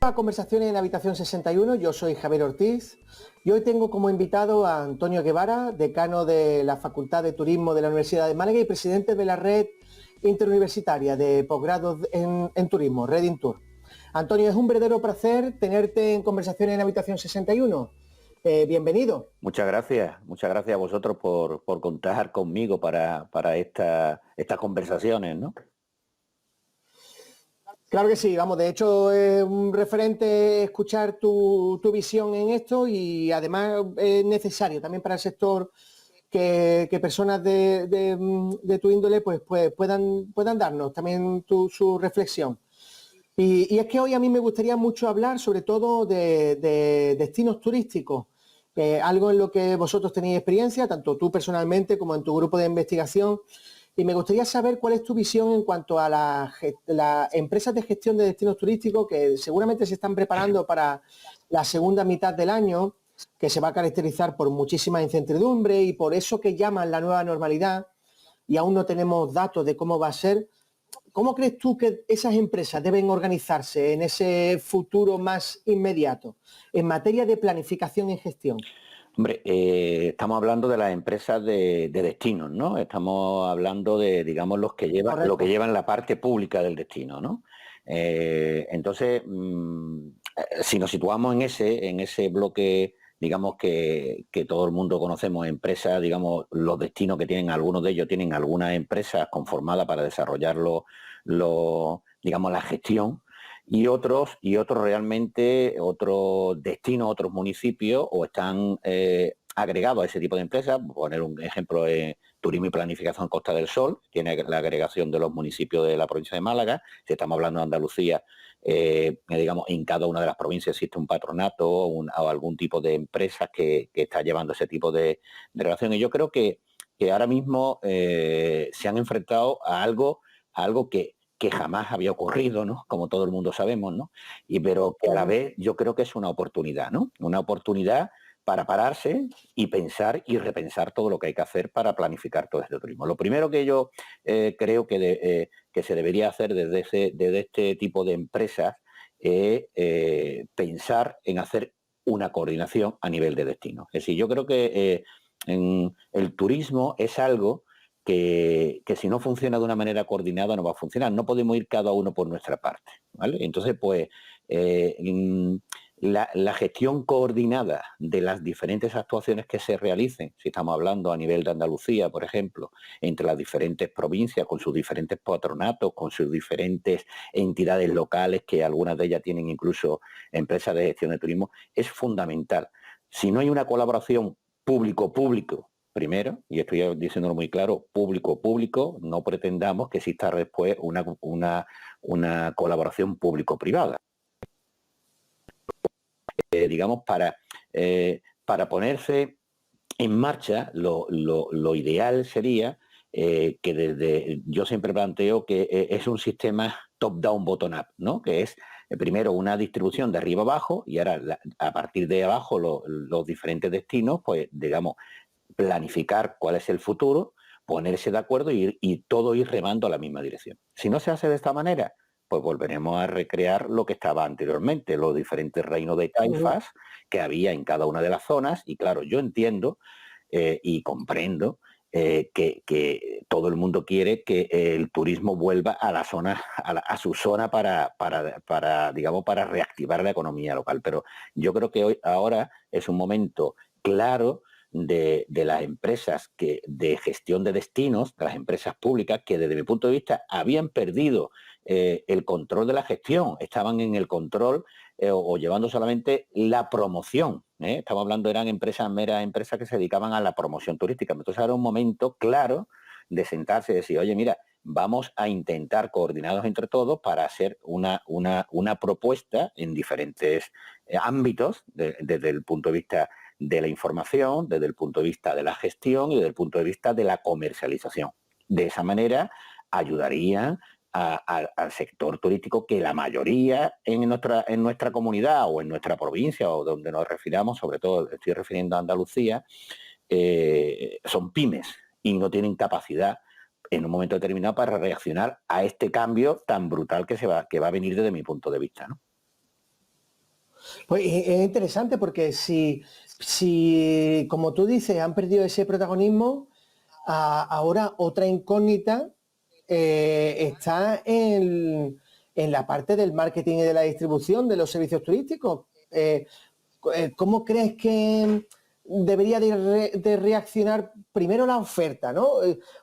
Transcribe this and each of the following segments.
A Conversaciones en Habitación 61, yo soy Javier Ortiz y hoy tengo como invitado a Antonio Guevara, decano de la Facultad de Turismo de la Universidad de Málaga y presidente de la Red Interuniversitaria de Posgrados en Turismo, Redintur. Antonio, es un verdadero placer tenerte en Conversaciones en Habitación 61. Bienvenido. Muchas gracias a vosotros por contar conmigo para estas conversaciones, ¿no? Claro que sí, vamos, de hecho es un referente escuchar tu visión en esto y además es necesario también para el sector que personas de tu índole pues puedan darnos también su reflexión. Y es que hoy a mí me gustaría mucho hablar sobre todo de destinos turísticos, algo en lo que vosotros tenéis experiencia, tanto tú personalmente como en tu grupo de investigación. Y me gustaría saber cuál es tu visión en cuanto a las empresas de gestión de destinos turísticos que seguramente se están preparando para la segunda mitad del año, que se va a caracterizar por muchísima incertidumbre y por eso que llaman la nueva normalidad, y aún no tenemos datos de cómo va a ser. ¿Cómo crees tú que esas empresas deben organizarse en ese futuro más inmediato en materia de planificación y gestión? Hombre, estamos hablando de las empresas de destinos, ¿no? Estamos hablando de, digamos, lo que Correcto. llevan la parte pública del destino, ¿no? Entonces, si nos situamos en ese bloque, digamos que todo el mundo conocemos, empresas, digamos, los destinos que tienen, algunos de ellos tienen algunas empresas conformadas para desarrollarlo, digamos, la gestión. Y otros realmente, otros destinos, otros municipios, o están agregados a ese tipo de empresas. Poner un ejemplo, Turismo y Planificación Costa del Sol, tiene la agregación de los municipios de la provincia de Málaga. Si estamos hablando de Andalucía, digamos, en cada una de las provincias existe un patronato o algún tipo de empresas que está llevando ese tipo de relación. Y yo creo que ahora mismo se han enfrentado a algo que jamás había ocurrido, ¿no? Como todo el mundo sabemos, ¿no? Pero que a la vez yo creo que es una oportunidad, ¿no? Una oportunidad para pararse y pensar y repensar todo lo que hay que hacer para planificar todo este turismo. Lo primero que yo creo que se debería hacer desde este tipo de empresas es pensar en hacer una coordinación a nivel de destino. Es decir, yo creo que el turismo es algo que si no funciona de una manera coordinada no va a funcionar. No podemos ir cada uno por nuestra parte, ¿vale? Entonces, pues, la gestión coordinada de las diferentes actuaciones que se realicen, si estamos hablando a nivel de Andalucía, por ejemplo, entre las diferentes provincias, con sus diferentes patronatos, con sus diferentes entidades locales, que algunas de ellas tienen incluso empresas de gestión de turismo, es fundamental. Si no hay una colaboración público-público, primero, y estoy diciéndolo muy claro, público-público, no pretendamos que exista después una colaboración público-privada. Digamos, para ponerse en marcha, lo ideal sería que yo siempre planteo que es un sistema top-down, bottom-up, ¿no? Que es primero una distribución de arriba abajo y ahora a partir de abajo los diferentes destinos, pues digamos, planificar cuál es el futuro, ponerse de acuerdo y todo ir remando a la misma dirección. Si no se hace de esta manera, pues volveremos a recrear lo que estaba anteriormente, los diferentes reinos de taifas que había en cada una de las zonas. Y claro, yo entiendo y comprendo que todo el mundo quiere que el turismo vuelva a la zona, a su zona digamos, para reactivar la economía local. Pero yo creo que ahora es un momento claro de las empresas de gestión de destinos, de las empresas públicas, que desde mi punto de vista habían perdido el control de la gestión, estaban en el control o llevando solamente la promoción. Estamos hablando, eran meras empresas que se dedicaban a la promoción turística. Entonces era un momento claro de sentarse y decir, oye, mira, vamos a intentar coordinados entre todos para hacer una propuesta en diferentes ámbitos, desde el punto de vista de la información, desde el punto de vista de la gestión y desde el punto de vista de la comercialización. De esa manera ayudarían al sector turístico, que la mayoría en nuestra comunidad o en nuestra provincia o donde nos refiramos, sobre todo estoy refiriendo a Andalucía, son pymes y no tienen capacidad en un momento determinado para reaccionar a este cambio tan brutal que va a venir desde mi punto de vista, ¿no? Pues es interesante porque si, como tú dices, han perdido ese protagonismo, ahora otra incógnita está en la parte del marketing y de la distribución de los servicios turísticos. ¿Cómo crees que debería de reaccionar primero la oferta, ¿no?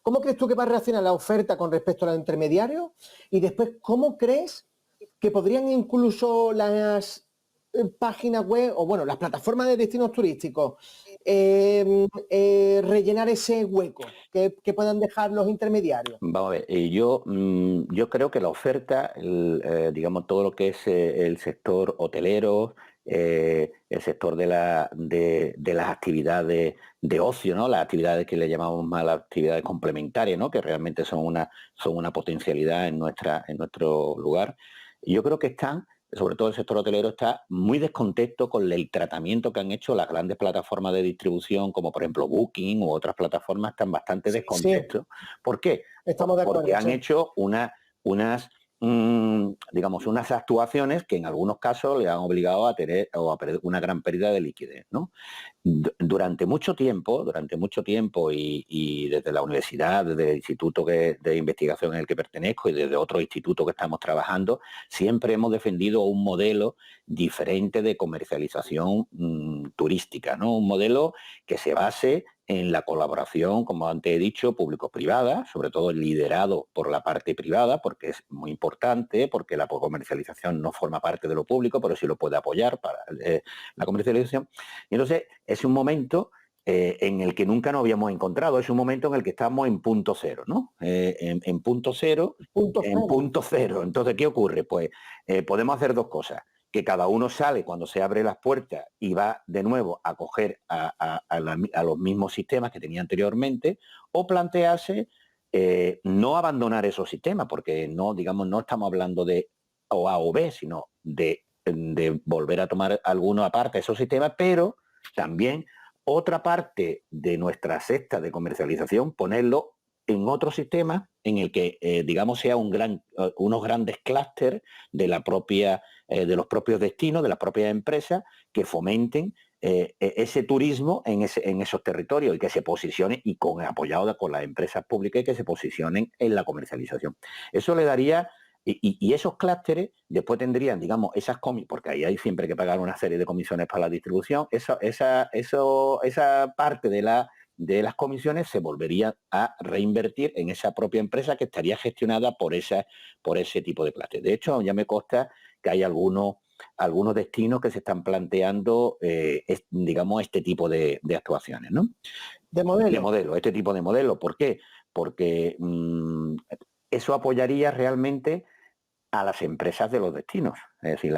¿Cómo crees tú que va a reaccionar la oferta con respecto a los intermediarios? Y después, ¿cómo crees que podrían incluso las páginas web o, bueno, las plataformas de destinos turísticos rellenar ese hueco que puedan dejar los intermediarios? Vamos a ver, yo creo que la oferta, digamos, todo lo que es el sector hotelero, el sector de las actividades de ocio, ¿no? Las actividades que le llamamos más las actividades complementarias, ¿no? Que realmente son una potencialidad en nuestro lugar. Yo creo que están, sobre todo el sector hotelero, está muy descontento con el tratamiento que han hecho las grandes plataformas de distribución, como por ejemplo Booking u otras plataformas, están bastante Sí, descontentos. ¿Por qué? estamos de Porque acuerdo, han sí. hecho unas, digamos, unas actuaciones que en algunos casos le han obligado a tener o a perder una gran pérdida de liquidez, ¿no? Durante mucho tiempo y desde la universidad, desde el instituto de investigación en el que pertenezco y desde otro instituto que estamos trabajando, siempre hemos defendido un modelo diferente de comercialización turística, ¿no? Un modelo que se base en la colaboración, como antes he dicho, público-privada, sobre todo liderado por la parte privada, porque es muy importante, porque la comercialización no forma parte de lo público, pero sí lo puede apoyar para la comercialización. Y entonces es un momento en el que nunca nos habíamos encontrado, es un momento en el que estamos en punto cero, ¿no? En punto cero, Punto en cero. punto cero. Entonces, ¿qué ocurre? Pues podemos hacer dos cosas. Que cada uno sale cuando se abre las puertas y va de nuevo a coger a los mismos sistemas que tenía anteriormente, o plantearse no abandonar esos sistemas, porque no, digamos, no estamos hablando de o A o B, sino de volver a tomar alguno aparte de esos sistemas, pero también otra parte de nuestra cesta de comercialización, ponerlo en otro sistema en el que, digamos, sea unos grandes clústeres de de los propios destinos, de las propias empresas, que fomenten ese turismo en esos territorios y que se posicionen, y apoyado con las empresas públicas, que se posicionen en la comercialización. Eso le daría. Y esos clústeres después tendrían, digamos, porque ahí hay siempre que pagar una serie de comisiones para la distribución, esa parte de las comisiones se volvería a reinvertir en esa propia empresa que estaría gestionada por ese tipo de clústeres. De hecho, ya me consta que hay algunos destinos que se están planteando, digamos, este tipo de actuaciones, ¿no? De De modelo. modelo, este tipo de modelo. ¿Por qué? Porque eso apoyaría realmente a las empresas de los destinos. Es decir,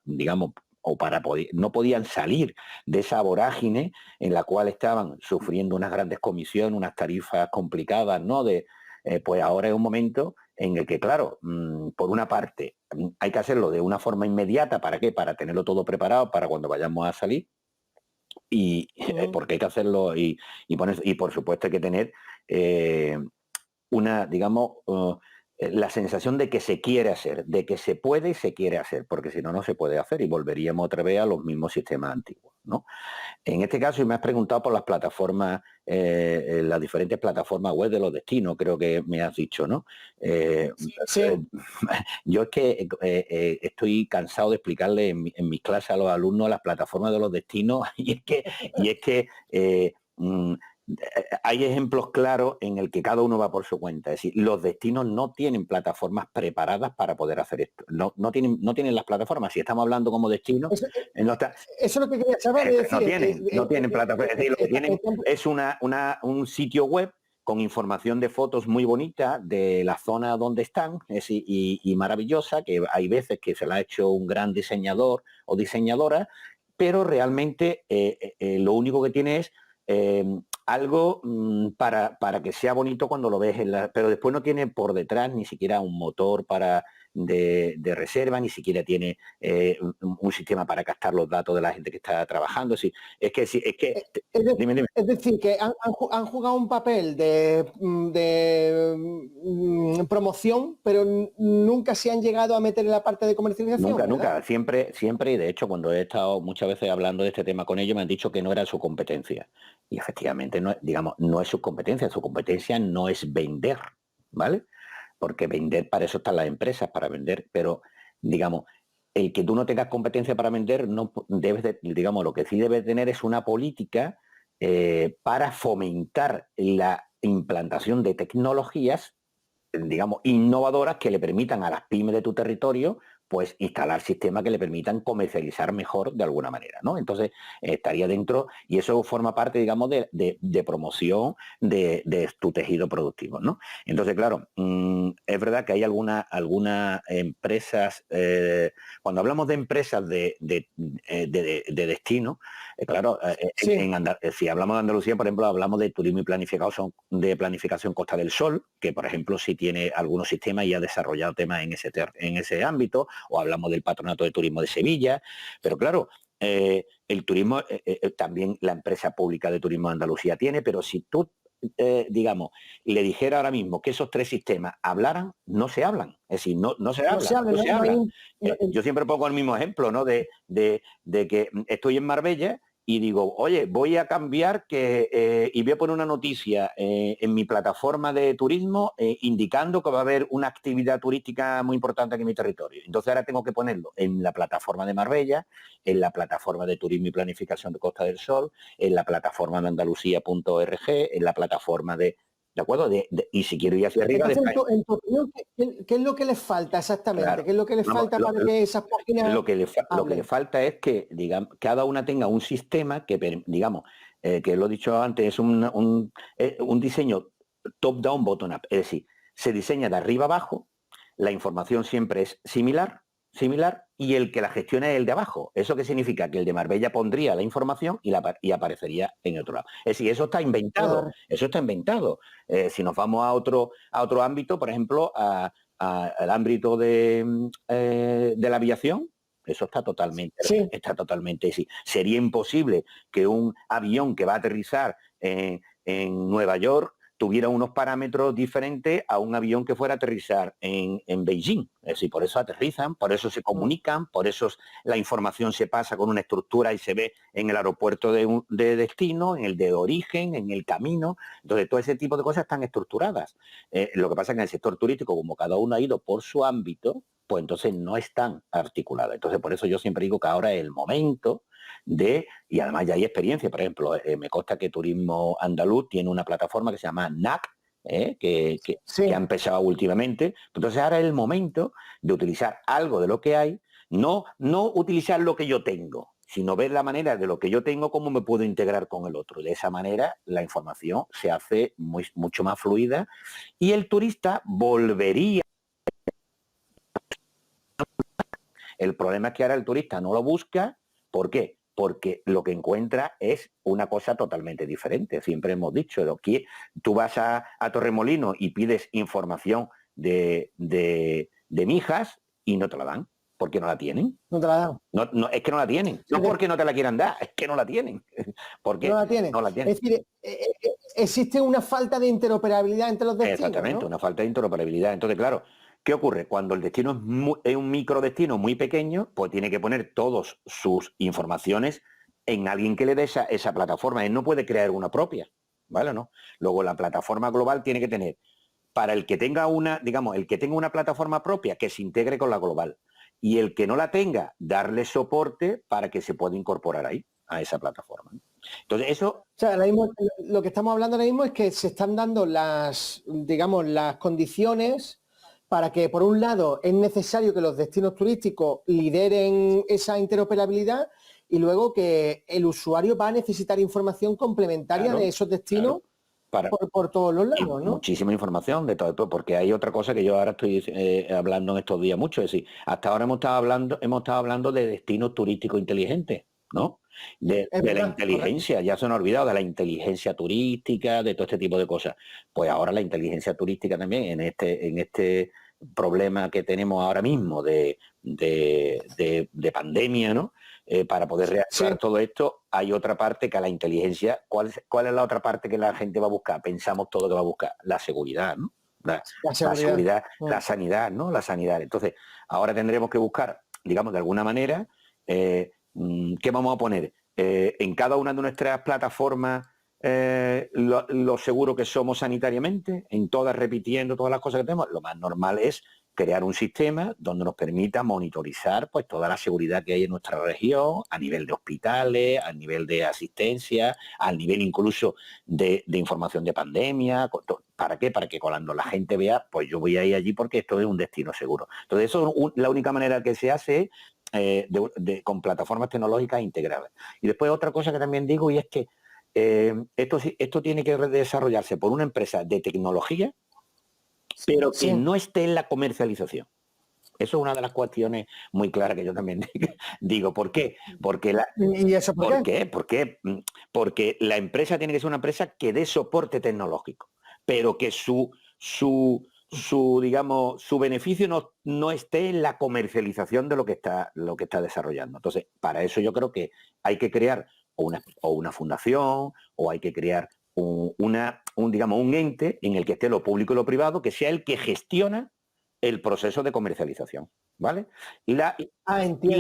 digamos, no podían salir de esa vorágine en la cual estaban sufriendo unas grandes comisiones, unas tarifas complicadas, ¿no? Pues ahora es un momento en el que, claro, por una parte, hay que hacerlo de una forma inmediata. ¿Para qué? Para tenerlo todo preparado para cuando vayamos a salir. Y porque hay que hacerlo y por supuesto hay que tener digamos, la sensación de que se quiere hacer, de que se puede y se quiere hacer, porque si no, no se puede hacer y volveríamos otra vez a los mismos sistemas antiguos, ¿no? En este caso, y me has preguntado por las plataformas, las diferentes plataformas web de los destinos, creo que me has dicho, ¿no? Sí. Yo es que estoy cansado de explicarle en mis clases a los alumnos las plataformas de los destinos y es que hay ejemplos claros en el que cada uno va por su cuenta. Es decir, los destinos no tienen plataformas preparadas para poder hacer esto. No tienen las plataformas. Si estamos hablando como destino, Eso, no está. eso es lo que quería saber, es decir, No tienen plataformas. Es decir, lo que tienen es un sitio web con información de fotos muy bonita de la zona donde están, y maravillosa, que hay veces que se la ha hecho un gran diseñador o diseñadora, pero realmente lo único que tiene es algo para que sea bonito cuando lo ves, pero después no tiene por detrás ni siquiera un motor de reserva, ni siquiera tiene un sistema para captar los datos de la gente que está trabajando. Sí, es que dime. Es decir, que han jugado un papel de promoción, pero nunca se han llegado a meter en la parte de comercialización. Nunca, ¿verdad? nunca, siempre, y de hecho cuando he estado muchas veces hablando de este tema con ellos me han dicho que no era su competencia. Y efectivamente, no, digamos, no es su competencia no es vender, ¿vale? Porque vender, para eso están las empresas, para vender, pero digamos, el que tú no tengas competencia para vender, no debes de, digamos, lo que sí debes tener es una política para fomentar la implantación de tecnologías, digamos, innovadoras que le permitan a las pymes de tu territorio pues instalar sistemas que le permitan comercializar mejor de alguna manera, ¿no? Entonces, estaría dentro, y eso forma parte, digamos, de promoción de tu tejido productivo, ¿no? Entonces, claro, es verdad que hay algunas empresas, cuando hablamos de empresas de destino, claro, Sí. si hablamos de Andalucía, por ejemplo, hablamos de turismo y planificación Costa del Sol, que, por ejemplo, sí tiene algunos sistemas y ha desarrollado temas en ese ámbito, o hablamos del Patronato de Turismo de Sevilla, pero claro, el turismo, también la empresa pública de turismo de Andalucía tiene, pero si tú, digamos, le dijera ahora mismo que esos tres sistemas hablaran, no se hablan, es decir, no se No se habla, habla, no no, se no hay habla. no- Yo siempre pongo el mismo ejemplo, ¿no? De que estoy en Marbella y digo, oye, voy a cambiar y voy a poner una noticia en mi plataforma de turismo indicando que va a haber una actividad turística muy importante aquí en mi territorio. Entonces ahora tengo que ponerlo en la plataforma de Marbella, en la plataforma de turismo y planificación de Costa del Sol, en la plataforma de andalucía.org, en la plataforma ¿de acuerdo? Y si quiero ir hacia arriba, Entonces, en tu opinión, ¿qué es lo que les falta exactamente? claro. ¿Qué es lo que les Vamos, falta para que esas páginas lo que le hablen? falta es que, digamos, cada una tenga un sistema que, digamos, que lo he dicho antes, es un diseño top-down, bottom-up. Es decir, se diseña de arriba abajo, la información siempre es similar, y el que la gestiona es el de abajo. ¿Eso qué significa? Que el de Marbella pondría la información y aparecería en otro lado. Es decir, eso está inventado, Claro. eso está inventado. Si nos vamos a otro ámbito, por ejemplo, al ámbito de la aviación, eso Sí, está totalmente, sí. Sería imposible que un avión que va a aterrizar en Nueva York tuviera unos parámetros diferentes a un avión que fuera a aterrizar en Beijing. Es decir, por eso aterrizan, por eso se comunican, por eso la información se pasa con una estructura y se ve en el aeropuerto de destino, en el de origen, en el camino. Entonces, todo ese tipo de cosas están estructuradas. Lo que pasa es que en el sector turístico, como cada uno ha ido por su ámbito, pues entonces no están articuladas. Entonces, por eso yo siempre digo que ahora es el momento y además ya hay experiencia, por ejemplo, me consta que Turismo Andaluz tiene una plataforma que se llama NAC, que ha sí. empezado últimamente. Entonces ahora es el momento de utilizar algo de lo que hay, no utilizar lo que yo tengo, sino ver la manera de lo que yo tengo, cómo me puedo integrar con el otro. De esa manera la información se hace mucho más fluida y el turista volvería. El problema es que ahora el turista no lo busca. ¿Por qué? Porque lo que encuentra es una cosa totalmente diferente. Siempre hemos dicho, tú vas a Torremolinos y pides información de Mijas y no te la dan, porque no la tienen. No te la dan. Es que no la tienen. No porque no te la quieran dar, es que no la tienen. No Porque la tienen. no la tienen. Es decir, existe una falta de interoperabilidad entre los destinos, Exactamente, ¿no? una falta de interoperabilidad. Entonces, claro, ¿qué ocurre? Cuando el destino es un microdestino muy pequeño, pues tiene que poner todas sus informaciones en alguien que le dé esa plataforma. Él no puede crear una propia, ¿vale? ¿No? Luego la plataforma global tiene que tener, para el que tenga el que tenga una plataforma propia, que se integre con la global. Y el que no la tenga, darle soporte para que se pueda incorporar ahí, a esa plataforma. Entonces, eso. O sea, ahora mismo, lo que estamos hablando ahora mismo es que se están dando digamos, las condiciones para que, por un lado, es necesario que los destinos turísticos lideren esa interoperabilidad y luego que el usuario va a necesitar información complementaria de Claro, esos claro. destinos Para, por todos los y lados, ¿no? muchísima información de todo esto, porque hay otra cosa que yo ahora estoy hablando en estos días mucho, es decir, hasta ahora hemos estado hablando de destinos turísticos inteligentes, ¿no? Es De la verdad, correcto. inteligencia, ya se han olvidado de la inteligencia turística, de todo este tipo de cosas. Pues ahora la inteligencia turística también problema que tenemos ahora mismo de pandemia, ¿no? Para poder reactivar todo esto, hay otra parte que a la inteligencia. ¿Cuál es la otra parte que la gente va a buscar? Pensamos todo que va a buscar. La seguridad, ¿no? La seguridad, la sanidad, ¿no? La sanidad. Entonces, ahora tendremos que buscar, digamos, de alguna manera, ¿qué vamos a poner? En cada una de nuestras plataformas, lo seguro que somos sanitariamente, en todas repitiendo todas las cosas que tenemos. Lo más normal es crear un sistema donde nos permita monitorizar pues toda la seguridad que hay en nuestra región, a nivel de hospitales, a nivel de asistencia, al nivel incluso de información de pandemia. ¿Para qué? Para que cuando la gente vea, pues yo voy a ir allí porque esto es un destino seguro. Entonces, eso la única manera que se hace es con plataformas tecnológicas integradas. Y después otra cosa que también digo, y es que esto tiene que desarrollarse por una empresa de tecnología, pero que no esté en la comercialización. Eso es una de las cuestiones muy claras que yo también digo. ¿Por qué? ¿Y eso por qué? ¿Por qué? Porque la empresa tiene que ser una empresa que dé soporte tecnológico, pero que su beneficio no esté en la comercialización de lo que está desarrollando. Entonces, para eso yo creo que hay que crear una fundación, o hay que crear un ente en el que esté lo público y lo privado, que sea el que gestiona el proceso de comercialización, ¿vale? Y la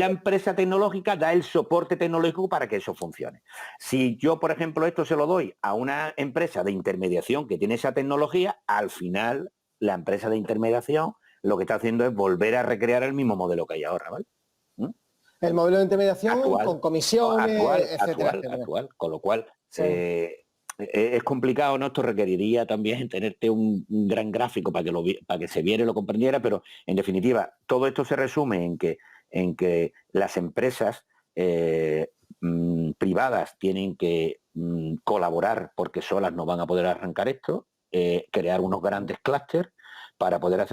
empresa tecnológica da el soporte tecnológico para que eso funcione. Si yo, por ejemplo, esto se lo doy a una empresa de intermediación que tiene esa tecnología, al final la empresa de intermediación lo que está haciendo es volver a recrear el mismo modelo que hay ahora, ¿vale? El modelo de intermediación con comisiones, etcétera. Actual. Con lo cual, es complicado, ¿no? Esto requeriría también tenerte un gran gráfico para que se viera y lo comprendiera, pero en definitiva, todo esto se resume en que las empresas privadas tienen que colaborar, porque solas no van a poder arrancar esto, crear unos grandes clústeres para poder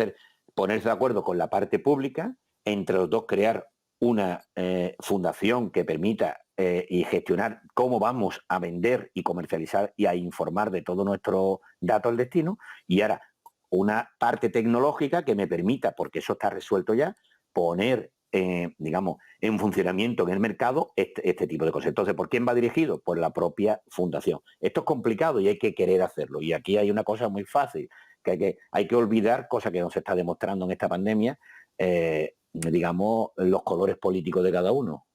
ponerse de acuerdo con la parte pública, entre los dos crear una fundación que permita y gestionar cómo vamos a vender y comercializar y a informar de todos nuestros datos al destino, y ahora una parte tecnológica que me permita, porque eso está resuelto ya, poner en funcionamiento en el mercado este tipo de cosas. Entonces, ¿por quién va dirigido? Por la propia fundación. Esto es complicado y hay que querer hacerlo. Y aquí hay una cosa muy fácil, que hay que olvidar, cosa que no se está demostrando en esta pandemia, los colores políticos de cada uno.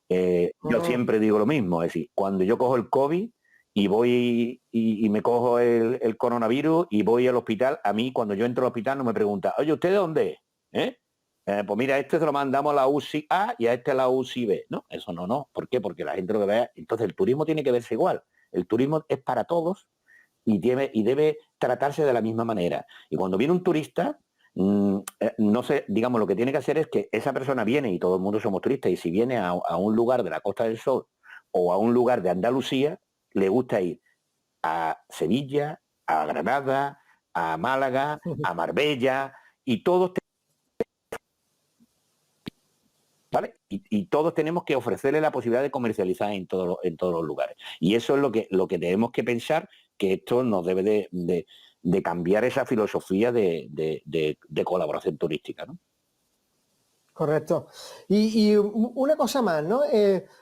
Yo siempre digo lo mismo, es decir, cuando yo cojo el COVID y voy y me cojo el coronavirus y voy al hospital, a mí cuando yo entro al hospital no me pregunta, oye, ¿usted de dónde es? Pues mira, a este se lo mandamos a la UCI A y a este a la UCI B. No, eso no. ¿Por qué? Porque la gente lo que vea. Entonces el turismo tiene que verse igual. El turismo es para todos y debe tratarse de la misma manera. Y cuando viene un turista, no sé, digamos, lo que tiene que hacer es que esa persona viene, y todo el mundo somos turistas, y si viene a un lugar de la Costa del Sol o a un lugar de Andalucía, le gusta ir a Sevilla, a Granada, a Málaga, a Marbella, y todos ¿vale? Y todos tenemos que ofrecerle la posibilidad de comercializar en todos los lugares. Y eso es lo que tenemos que pensar, que esto nos debe de cambiar esa filosofía de colaboración turística, ¿no? Correcto. Y una cosa más, ¿no?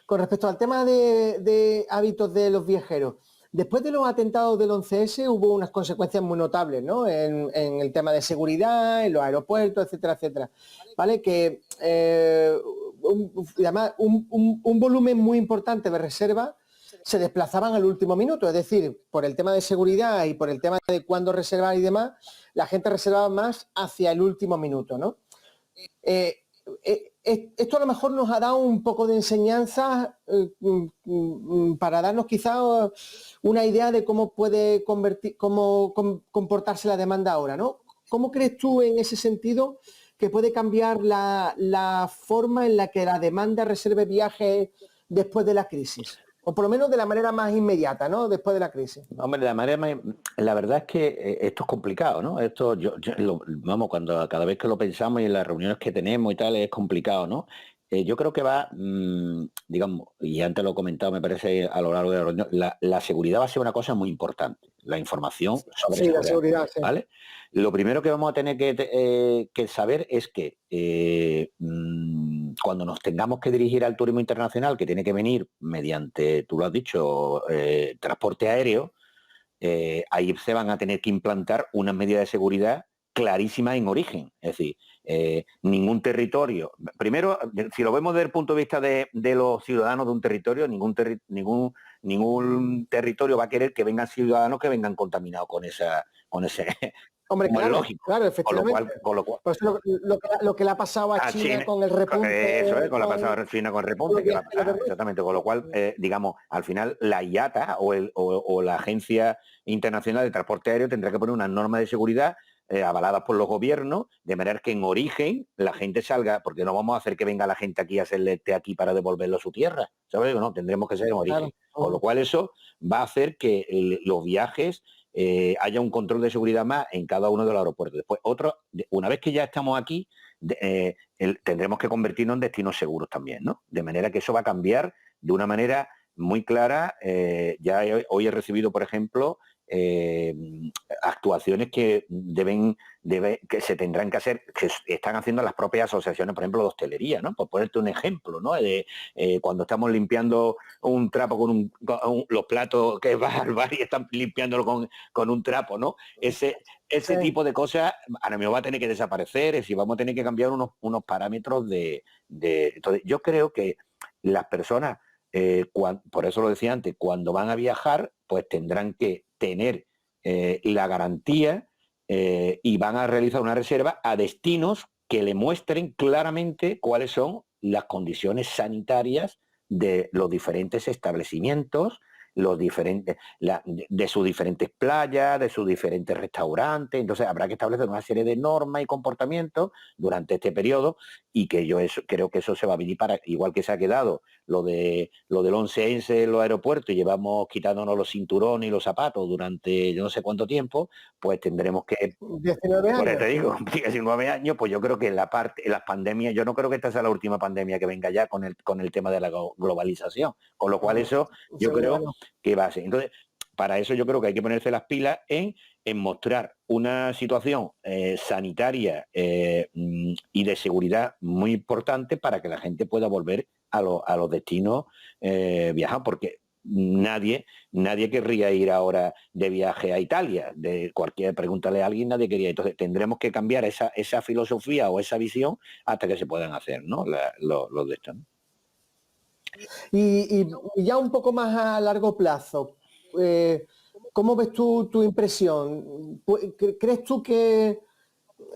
Con respecto al tema de hábitos de los viajeros. Después de los atentados del 11S hubo unas consecuencias muy notables, ¿no? En el tema de seguridad, en los aeropuertos, etcétera, etcétera. ¿Vale? Que además un volumen muy importante de reservas se desplazaban al último minuto. Es decir, por el tema de seguridad y por el tema de cuándo reservar y demás, la gente reservaba más hacia el último minuto, ¿no? Esto a lo mejor nos ha dado un poco de enseñanza para darnos quizá una idea de cómo puede comportarse la demanda ahora, ¿no? ¿Cómo crees tú en ese sentido que puede cambiar la forma en la que la demanda reserve viajes después de la crisis? O por lo menos de la manera más inmediata, ¿no? Después de la crisis. Hombre, la verdad es que esto es complicado, ¿no? Esto, vamos, cada vez que lo pensamos y en las reuniones que tenemos y tal, es complicado, ¿no? Yo creo que digamos, y antes lo he comentado, me parece, a lo largo de la reunión, la seguridad va a ser una cosa muy importante, la información sobre Sí, la seguridad, seguridad, sí. ¿vale? Lo primero que vamos a tener que saber es que cuando nos tengamos que dirigir al turismo internacional, que tiene que venir mediante, tú lo has dicho, transporte aéreo, ahí se van a tener que implantar unas medidas de seguridad clarísimas en origen. Es decir, ningún territorio. Primero, si lo vemos desde el punto de vista de los ciudadanos de un territorio, ningún territorio va a querer que vengan ciudadanos que vengan contaminados con ese Hombre, como es claro, lógico. claro, efectivamente. Con lo cual Pues lo que le ha pasado a China con el repunte. eso es, con la pasada China con el repunte, que va a pasar, exactamente. Con lo cual, digamos, al final la IATA o la Agencia Internacional de Transporte Aéreo tendrá que poner unas normas de seguridad avaladas por los gobiernos, de manera que en origen la gente salga, porque no vamos a hacer que venga la gente aquí a hacerle aquí para devolverlo a su tierra, ¿sabes? No, tendremos que ser en origen. Claro. Con lo cual eso va a hacer que los viajes haya un control de seguridad más en cada uno de los aeropuertos. Después, una vez que ya estamos aquí, tendremos que convertirnos en destinos seguros también, ¿no? De manera que eso va a cambiar de una manera muy clara. Ya hoy he recibido, por ejemplo, actuaciones que que se tendrán que hacer, que están haciendo las propias asociaciones, por ejemplo, de hostelería, ¿no? Por ponerte un ejemplo, ¿no? Cuando estamos limpiando un trapo con los platos que vas al bar y están limpiándolo con un trapo, ¿no? Ese tipo de cosas ahora mismo va a tener que desaparecer, es decir, vamos a tener que cambiar unos parámetros Entonces, yo creo que las personas, por eso lo decía antes, cuando van a viajar, pues tendrán que tener la garantía y van a realizar una reserva a destinos que le muestren claramente cuáles son las condiciones sanitarias de los diferentes establecimientos, de sus diferentes playas, de sus diferentes restaurantes. Entonces habrá que establecer una serie de normas y comportamientos durante este periodo, y que yo creo que eso se va a venir para, igual que se ha quedado lo del 11S en los aeropuertos y llevamos quitándonos los cinturones y los zapatos durante yo no sé cuánto tiempo, pues tendremos que... 19 años. Por eso te digo, 19 años, pues yo creo que en las pandemias, yo no creo que esta sea la última pandemia que venga ya con el tema de la globalización. Con lo cual eso yo creo que va a ser. Entonces, para eso yo creo que hay que ponerse las pilas en mostrar una situación sanitaria y de seguridad muy importante para que la gente pueda volver a los destinos viajar, porque nadie querría ir ahora de viaje a Italia. Pregúntale a alguien, nadie quería. Entonces tendremos que cambiar esa filosofía o esa visión hasta que se puedan hacer, ¿no? Los de estos, ¿no? Y ya un poco más a largo plazo, ¿cómo ves tú tu impresión? ¿Crees tú que,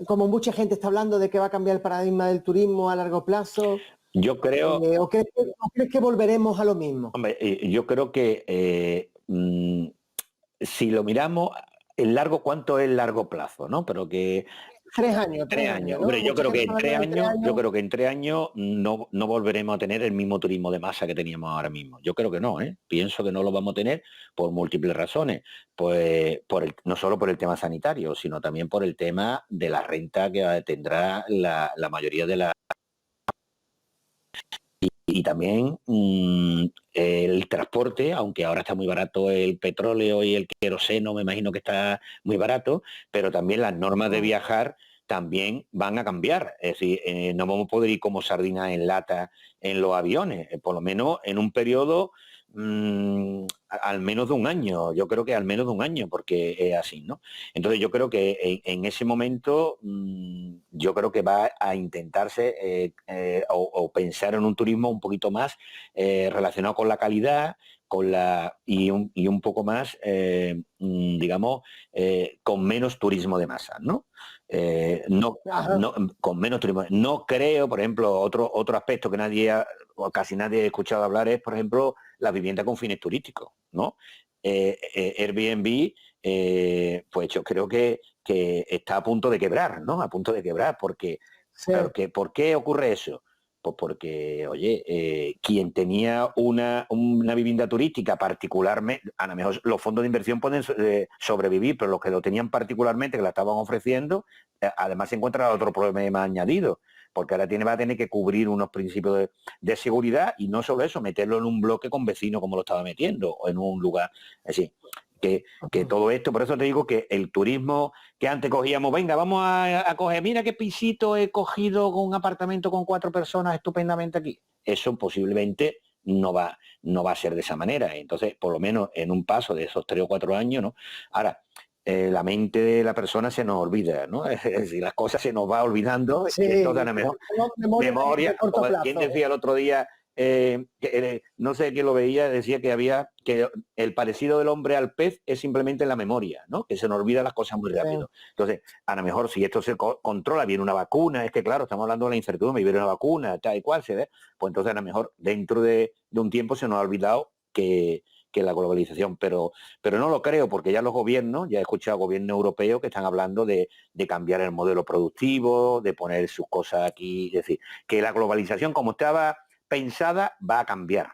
como mucha gente está hablando de que va a cambiar el paradigma del turismo a largo plazo? Yo creo... ¿O crees que volveremos a lo mismo? Hombre, yo creo que si lo miramos, ¿cuánto es largo plazo? ¿No? Pero que 3 años. 3 años. ¿no? Hombre, yo Mucha creo que gente en 3 hablando de años, 3 yo creo que en 3 años no volveremos a tener el mismo turismo de masa que teníamos ahora mismo. Yo creo que no, ¿eh? Pienso que no lo vamos a tener por múltiples razones. Pues no solo por el tema sanitario, sino también por el tema de la renta que tendrá la mayoría de la... Y también el transporte, aunque ahora está muy barato el petróleo y el queroseno, me imagino que está muy barato, pero también las normas de viajar también van a cambiar. Es decir, no vamos a poder ir como sardinas en lata en los aviones, por lo menos en un periodo al menos de un año. Yo creo que al menos de un año, porque es así, ¿no? Entonces yo creo que en ese momento yo creo que va a intentarse o pensar en un turismo un poquito más relacionado con la calidad, y un poco más, digamos, con menos turismo de masa, ¿no? Con menos turismo. No creo, por ejemplo, otro aspecto que casi nadie ha escuchado hablar es, por ejemplo, la vivienda con fines turísticos, ¿no? Airbnb, pues yo creo que está a punto de quebrar, ¿no? A punto de quebrar, porque ¿por qué ocurre eso? Pues porque, oye, quien tenía una vivienda turística particularmente, a lo mejor los fondos de inversión pueden sobrevivir, pero los que lo tenían particularmente, que la estaban ofreciendo, además se encuentra otro problema añadido. porque ahora va a tener que cubrir unos principios de seguridad y no solo eso, meterlo en un bloque con vecinos como lo estaba metiendo, o en un lugar así. Que todo esto, por eso te digo que el turismo que antes cogíamos, venga, vamos a coger, mira qué pisito he cogido con un apartamento con 4 personas estupendamente aquí. Eso posiblemente no va a ser de esa manera. Entonces, por lo menos en un paso de esos 3 o 4 años, ¿no? Ahora, la mente de la persona se nos olvida, ¿no? Es decir, las cosas se nos va olvidando, Sí, y entonces a lo mejor memoria de corto plazo. ¿Quién decía el otro día? No sé quién lo veía, decía que el parecido del hombre al pez es simplemente la memoria, ¿no? Que se nos olvida las cosas muy rápido. Entonces, a lo mejor si esto se controla, viene una vacuna, es que claro, estamos hablando de la incertidumbre, y viene una vacuna, tal y cual, se ve, pues entonces a lo mejor dentro de un tiempo se nos ha olvidado que la globalización, pero no lo creo, porque ya los gobiernos, ya he escuchado gobiernos europeos que están hablando de cambiar el modelo productivo, de poner sus cosas aquí, es decir, que la globalización como estaba pensada va a cambiar,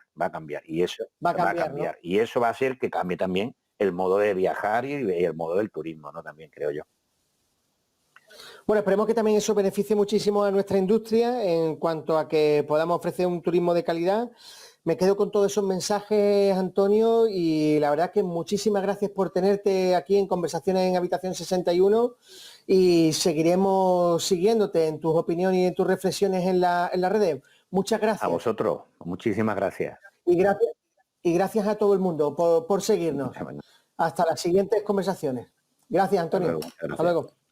y eso va a cambiar, ¿no? Y eso va a hacer que cambie también el modo de viajar y el modo del turismo, ¿no? También creo yo. Bueno, esperemos que también eso beneficie muchísimo a nuestra industria en cuanto a que podamos ofrecer un turismo de calidad. Me quedo con todos esos mensajes, Antonio, y la verdad que muchísimas gracias por tenerte aquí en Conversaciones en Habitación 61 y seguiremos siguiéndote en tus opiniones y en tus reflexiones en la redes. Muchas gracias. A vosotros, muchísimas gracias. Y gracias a todo el mundo por seguirnos. Hasta las siguientes conversaciones. Gracias, Antonio. Hasta luego. Hasta luego.